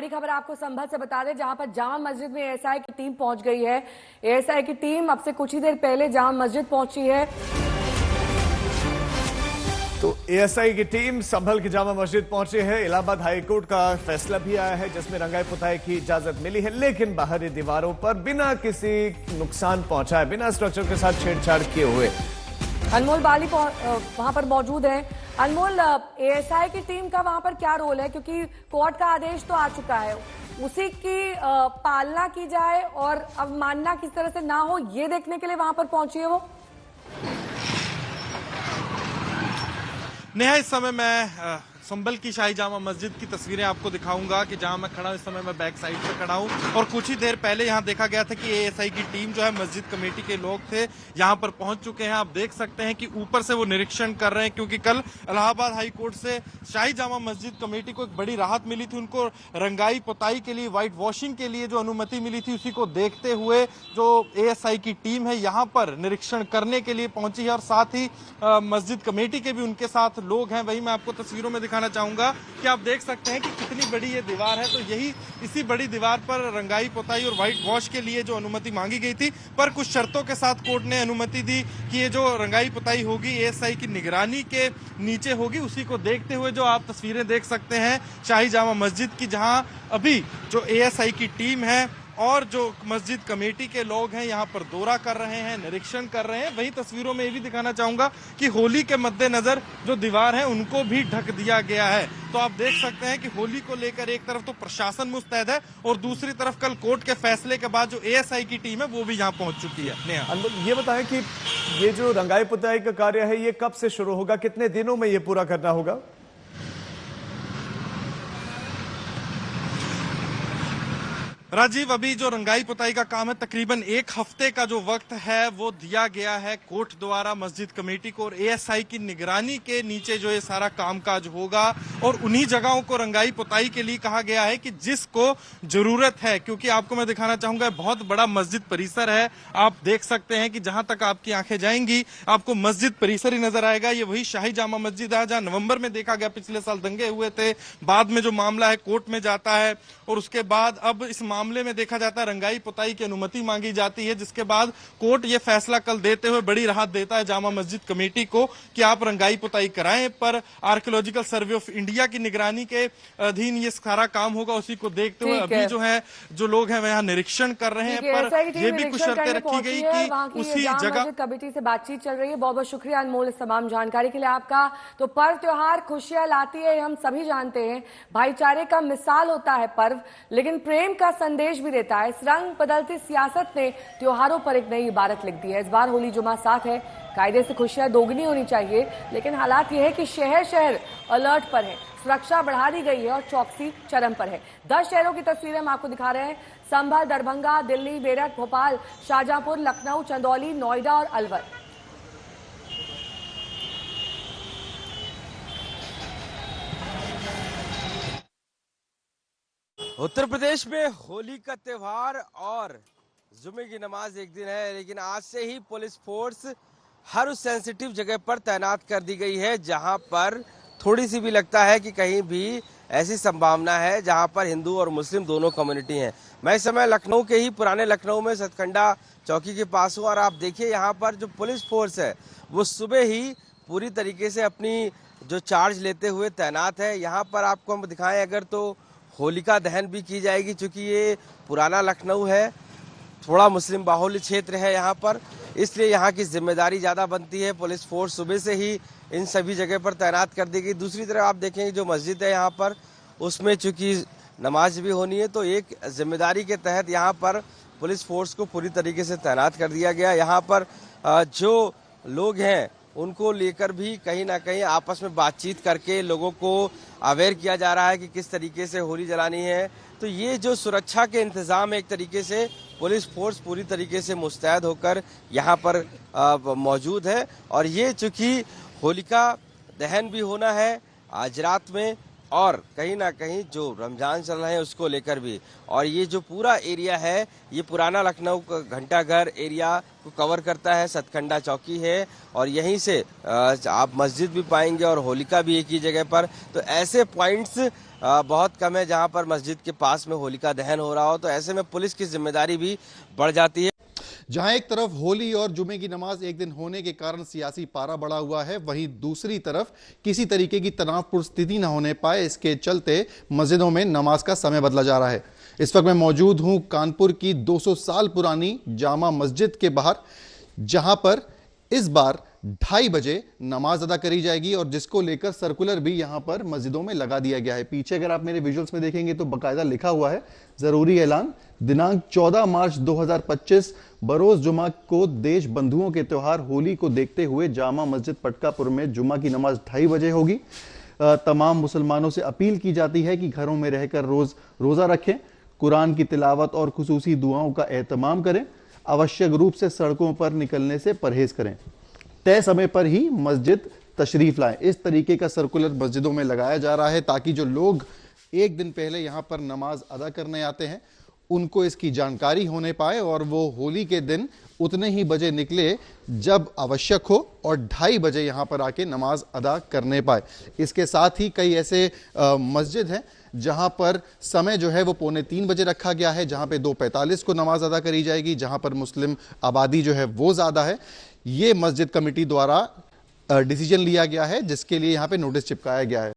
बड़ी खबर आपको संभल से बता दें, जहां पर जामा मस्जिद में एएसआई की टीम पहुंच गई है। एएसआई की टीम अब से कुछ ही देर पहले जामा मस्जिद पहुंची है। तो एएसआई की टीम संभल की जामा मस्जिद पहुंची है। इलाहाबाद हाईकोर्ट का फैसला भी आया है जिसमें रंगाई पुताई की इजाजत मिली है, लेकिन बाहरी दीवारों पर बिना किसी नुकसान पहुंचाए, बिना स्ट्रक्चर के साथ छेड़छाड़ किए हुए। अनमोल बाली वहां पर मौजूद है। अनमोल, एएसआई की टीम का वहां पर क्या रोल है, क्योंकि कोर्ट का आदेश तो आ चुका है, उसी की पालना की जाए और अवमानना किस तरह से ना हो, ये देखने के लिए वहां पर पहुंची है वो। नेहा, इस समय मैं संभल की शाही जामा मस्जिद की तस्वीरें आपको दिखाऊंगा कि जहां मैं खड़ा हूं। इस समय मैं बैक साइड पे खड़ा हूं और कुछ ही देर पहले यहां देखा गया था कि एएसआई की टीम जो है, मस्जिद कमेटी के लोग थे, यहां पर पहुंच चुके हैं। आप देख सकते हैं कि ऊपर से वो निरीक्षण कर रहे हैं, क्योंकि कल इलाहाबाद हाई कोर्ट से शाही जामा मस्जिद कमेटी को एक बड़ी राहत मिली थी। उनको रंगाई पुताई के लिए, व्हाइट वॉशिंग के लिए जो अनुमति मिली थी, उसी को देखते हुए जो एएसआई की टीम है यहाँ पर निरीक्षण करने के लिए पहुंची है और साथ ही मस्जिद कमेटी के भी उनके साथ लोग हैं। वही मैं आपको तस्वीरों में दिखाना चाहूंगा कि आप देख सकते हैं कि कितनी बड़ी ये दीवार है। तो यही इसी बड़ी दीवार पर रंगाई पुताई और व्हाइट वॉश के लिए जो अनुमति मांगी गई थी, पर कुछ शर्तों के साथ कोर्ट ने अनुमति दी कि ये जो रंगाई पुताई होगी एएसआई की निगरानी के नीचे होगी। उसी को देखते हुए जो आप तस्वीरें देख सकते हैं शाही जामा मस्जिद की, जहां अभी जो एएसआई की टीम है और जो मस्जिद कमेटी के लोग हैं यहाँ पर दौरा कर रहे हैं, निरीक्षण कर रहे हैं। वही तस्वीरों में ये भी दिखाना चाहूंगा कि होली के मद्देनजर जो दीवार है उनको भी ढक दिया गया है। तो आप देख सकते हैं कि होली को लेकर एक तरफ तो प्रशासन मुस्तैद है और दूसरी तरफ कल कोर्ट के फैसले के बाद जो एएसआई की टीम है वो भी यहाँ पहुंच चुकी है। अनमोल, ये बताएं कि ये जो रंगाई पुताई का कार्य है, ये कब से शुरू होगा, कितने दिनों में ये पूरा करना होगा? राजीव, अभी जो रंगाई पुताई का काम है, तकरीबन एक हफ्ते का जो वक्त है वो दिया गया है कोर्ट द्वारा मस्जिद कमेटी को, और एएसआई की निगरानी के नीचे जो ये सारा कामकाज होगा और उन्हीं जगहों को रंगाई पुताई के लिए कहा गया है कि जिसको जरूरत है। क्योंकि आपको मैं दिखाना चाहूंगा, बहुत बड़ा मस्जिद परिसर है। आप देख सकते हैं कि जहां तक आपकी आंखें जाएंगी आपको मस्जिद परिसर ही नजर आएगा। ये वही शाही जामा मस्जिद है जहां नवंबर में देखा गया, पिछले साल दंगे हुए थे, बाद में जो मामला है कोर्ट में जाता है और उसके बाद अब इस मामले में देखा जाता है रंगाई पुताई की अनुमति मांगी जाती है, जिसके बाद कोर्ट ये फैसला कल देते हुए बड़ी राहत देता है जामा मस्जिद कमेटी को कि आप रंगाई पुताई कराएं। पर आर्कियोलॉजिकल सर्वे ऑफ इंडिया की निगरानी के अधीन ये सारा काम होगा। उसी को देखते हुए अभी जो है जो लोग हैं वह यहाँ निरीक्षण कर रहे हैं, पर ये भी कुछ शर्तें रखी गई कि उसी जगह कमेटी से बातचीत चल रही है। बहुत बहुत शुक्रिया अनमोल इस तमाम जानकारी के लिए आपका। तो पर्व त्योहार खुशियां लाती है, हम सभी जानते हैं, भाईचारे का मिसाल होता है पर्व, लेकिन प्रेम का संदेश भी देता है। इस रंग बदलती सियासत ने त्योहारों पर एक नई इबारत लिख दी है। इस बार होली जुमा साथ है, कायदे से खुशियां दोगुनी होनी चाहिए, लेकिन हालात यह है कि शहर शहर अलर्ट पर है, सुरक्षा बढ़ा दी गई है और चौकसी चरम पर है। 10 शहरों की तस्वीरें हम आपको दिखा रहे हैं। संभल, दरभंगा, दिल्ली, मेरठ, भोपाल, शाहजहांपुर, लखनऊ, चंदौली, नोएडा और अलवर। उत्तर प्रदेश में होली का त्योहार और जुमे की नमाज एक दिन है, लेकिन आज से ही पुलिस फोर्स हर उस सेंसिटिव जगह पर तैनात कर दी गई है जहां पर थोड़ी सी भी लगता है कि कहीं भी ऐसी संभावना है जहां पर हिंदू और मुस्लिम दोनों कम्युनिटी हैं। मैं इस समय लखनऊ के ही पुराने लखनऊ में सतखंडा चौकी के पास हूँ और आप देखिए यहाँ पर जो पुलिस फोर्स है वो सुबह ही पूरी तरीके से अपनी जो चार्ज लेते हुए तैनात है। यहाँ पर आपको हम दिखाएं अगर तो होलिका दहन भी की जाएगी, चूंकि ये पुराना लखनऊ है, थोड़ा मुस्लिम बाहुल्य क्षेत्र है यहाँ पर, इसलिए यहाँ की जिम्मेदारी ज़्यादा बनती है। पुलिस फोर्स सुबह से ही इन सभी जगह पर तैनात कर दी गई। दूसरी तरफ आप देखेंगे जो मस्जिद है यहाँ पर, उसमें चूंकि नमाज भी होनी है, तो एक जिम्मेदारी के तहत यहाँ पर पुलिस फोर्स को पूरी तरीके से तैनात कर दिया गया। यहाँ पर जो लोग हैं उनको लेकर भी कहीं ना कहीं आपस में बातचीत करके लोगों को अवेयर किया जा रहा है कि किस तरीके से होली जलानी है। तो ये जो सुरक्षा के इंतजाम एक तरीके से पुलिस फोर्स पूरी तरीके से मुस्तैद होकर यहाँ पर मौजूद है। और ये चूंकि होलिका दहन भी होना है आज रात में और कहीं ना कहीं जो रमजान चल रहे हैं उसको लेकर भी। और ये जो पूरा एरिया है ये पुराना लखनऊ का घंटाघर एरिया को कवर करता है, सतखंडा चौकी है और यहीं से आप मस्जिद भी पाएंगे और होलिका भी एक ही जगह पर। तो ऐसे पॉइंट्स बहुत कम है जहां पर मस्जिद के पास में होलिका दहन हो रहा हो, तो ऐसे में पुलिस की जिम्मेदारी भी बढ़ जाती है। जहां एक तरफ होली और जुमे की नमाज एक दिन होने के कारण सियासी पारा बढ़ा हुआ है, वहीं दूसरी तरफ किसी तरीके की तनावपूर्ण स्थिति न होने पाए इसके चलते मस्जिदों में नमाज का समय बदला जा रहा है। इस वक्त मैं मौजूद हूं कानपुर की 200 साल पुरानी जामा मस्जिद के बाहर, जहां पर इस बार 2:30 बजे नमाज अदा करी जाएगी और जिसको लेकर सर्कुलर भी यहां पर मस्जिदों में लगा दिया गया है। पीछे अगर आप मेरे विजुअल्स में देखेंगे तो बकायदा लिखा हुआ है जरूरी ऐलान, दिनांक 14 मार्च 2025 बरोज जुमा को देश बंधुओं के त्योहार होली को देखते हुए जामा मस्जिद पटकापुर में जुमा की नमाज 2:30 बजे होगी। तमाम मुसलमानों से अपील की जाती है कि घरों में रहकर रोजा रखें, कुरान की तिलावत और खुसूसी दुआओं का एहतमाम करें, आवश्यक रूप से सड़कों पर निकलने से परहेज करें, तय समय पर ही मस्जिद तशरीफ लाएं। इस तरीके का सर्कुलर मस्जिदों में लगाया जा रहा है ताकि जो लोग एक दिन पहले यहां पर नमाज अदा करने आते हैं उनको इसकी जानकारी होने पाए और वो होली के दिन उतने ही बजे निकले जब आवश्यक हो और 2:30 बजे यहां पर आके नमाज अदा करने पाए। इसके साथ ही कई ऐसे मस्जिद हैं जहां पर समय जो है वो 2:45 बजे रखा गया है, जहां पे 2:45 को नमाज अदा करी जाएगी, जहां पर मुस्लिम आबादी जो है वो ज्यादा है। ये मस्जिद कमेटी द्वारा डिसीजन लिया गया है जिसके लिए यहाँ पे नोटिस चिपकाया गया है।